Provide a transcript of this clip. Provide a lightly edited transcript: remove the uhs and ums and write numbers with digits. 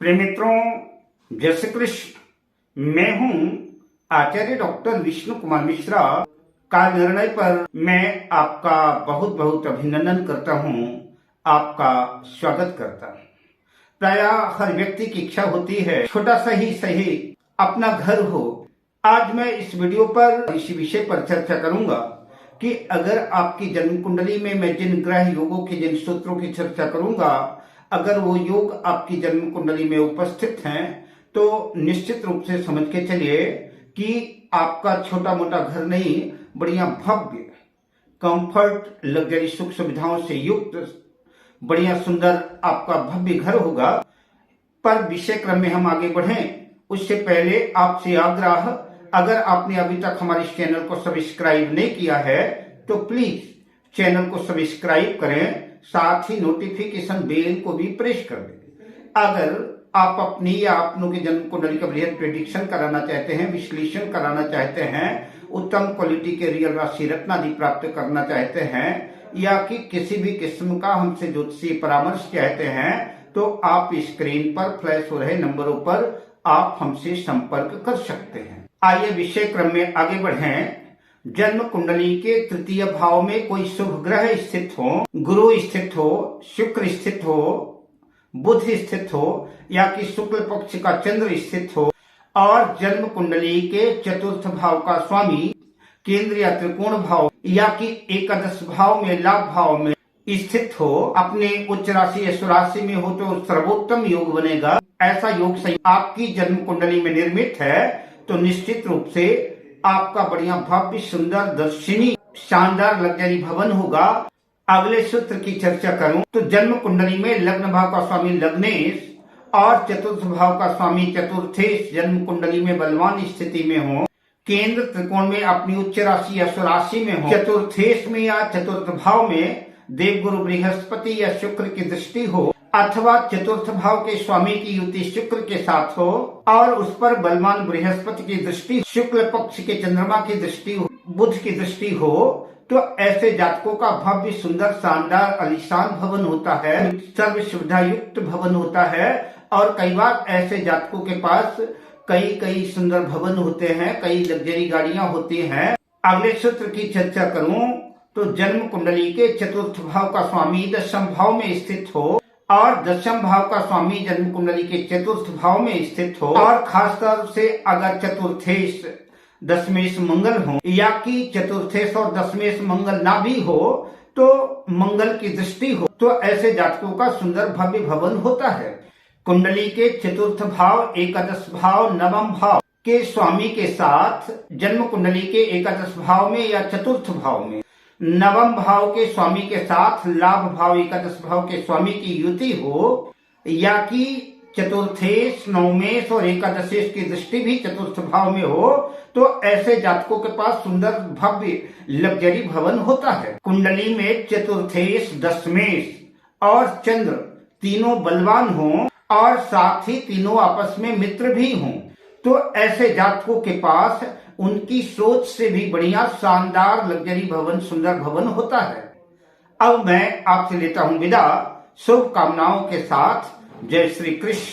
प्रिय मित्रों, जय श्री कृष्ण। मैं हूं आचार्य डॉक्टर विष्णु कुमार मिश्रा का निर्णय पर मैं आपका बहुत बहुत अभिनंदन करता हूं, आपका स्वागत करता हूं। प्राय हर व्यक्ति की इच्छा होती है छोटा सा ही सही अपना घर हो। आज मैं इस वीडियो पर इसी विषय पर चर्चा करूंगा कि अगर आपकी जन्म कुंडली में मैं जिन ग्रह योगों के जिन सूत्रों की चर्चा करूंगा, अगर वो योग आपकी जन्म कुंडली में उपस्थित हैं तो निश्चित रूप से समझ के चलिए कि आपका छोटा मोटा घर नहीं, बढ़िया भव्य कंफर्ट लग्जरी सुख सुविधाओं से युक्त बढ़िया सुंदर आपका भव्य घर होगा। पर विषय क्रम में हम आगे बढ़ें उससे पहले आपसे आग्रह, अगर आपने अभी तक हमारे इस चैनल को सब्सक्राइब नहीं किया है तो प्लीज चैनल को सब्सक्राइब करें, साथ ही नोटिफिकेशन बेल को भी प्रेस कर दें। अगर आप अपनी या अपनों की जन्म कुंडली का बृहद प्रेडिक्शन कराना चाहते हैं, विश्लेषण कराना चाहते हैं, उत्तम क्वालिटी के रियल राशि रत्न आदि प्राप्त करना चाहते हैं, या कि किसी भी किस्म का हमसे ज्योतिषीय परामर्श चाहते हैं, तो आप स्क्रीन पर फ्लैश हो रहे नंबरों पर आप हमसे संपर्क कर सकते हैं। आइए विषय क्रम में आगे बढ़ें। जन्म कुंडली के तृतीय भाव में कोई शुभ ग्रह स्थित हो, गुरु स्थित हो, शुक्र स्थित हो, बुध स्थित हो, या कि शुक्ल पक्ष का चंद्र स्थित हो, और जन्म कुंडली के चतुर्थ भाव का स्वामी केंद्र या त्रिकोण भाव या कि एकादश भाव में लाभ भाव में स्थित हो, अपने उच्च राशि या सुराशि में हो तो सर्वोत्तम योग बनेगा। ऐसा योग सही आपकी जन्म कुंडली में निर्मित है तो निश्चित रूप से आपका बढ़िया भव्य सुंदर दर्शनी शानदार लग्जरी भवन होगा। अगले सूत्र की चर्चा करूं तो जन्म कुंडली में लग्न भाव का स्वामी लग्नेश और चतुर्थ भाव का स्वामी चतुर्थेश जन्म कुंडली में बलवान स्थिति में हो, केंद्र त्रिकोण में अपनी उच्च राशि या स्वराशि में हो, चतुर्थेश में या चतुर्थ भाव में देवगुरु बृहस्पति या शुक्र की दृष्टि हो, अथवा चतुर्थ भाव के स्वामी की युति शुक्र के साथ हो और उस पर बलवान बृहस्पति की दृष्टि, शुक्ल पक्ष के चंद्रमा की दृष्टि हो, बुध की दृष्टि हो, तो ऐसे जातकों का भव्य सुंदर शानदार आलीशान भवन होता है, सर्व सुविधा युक्त भवन होता है। और कई बार ऐसे जातकों के पास कई सुंदर भवन होते हैं, कई लग्जरी गाड़ियां होती हैं। अगले सूत्र की चर्चा करूं तो जन्म कुंडली के चतुर्थ भाव का स्वामी दशम भाव में स्थित हो और दशम भाव का स्वामी जन्म कुंडली के चतुर्थ भाव में स्थित हो, और खासतौर से अगर चतुर्थेश दशमेश मंगल हो या कि चतुर्थेश और दशमेश मंगल ना भी हो तो मंगल की दृष्टि हो, तो ऐसे जातकों का सुंदर भव्य भवन होता है। कुंडली के चतुर्थ भाव, एकादश भाव, नवम भाव के स्वामी के साथ जन्म कुंडली के एकादश भाव में या चतुर्थ भाव में नवम भाव के स्वामी के साथ लाभ भाव एकादश भाव के स्वामी की युति हो, या कि चतुर्थेश नवमेश और एकादशेश की दृष्टि भी चतुर्थ भाव में हो, तो ऐसे जातकों के पास सुंदर भव्य लग्जरी भवन होता है। कुंडली में चतुर्थेश दशमेश और चंद्र तीनों बलवान हों और साथ ही तीनों आपस में मित्र भी हों, तो ऐसे जातकों के पास उनकी सोच से भी बढ़िया शानदार लग्जरी भवन, सुंदर भवन होता है। अब मैं आपसे लेता हूं विदा, शुभकामनाओं के साथ। जय श्री कृष्ण।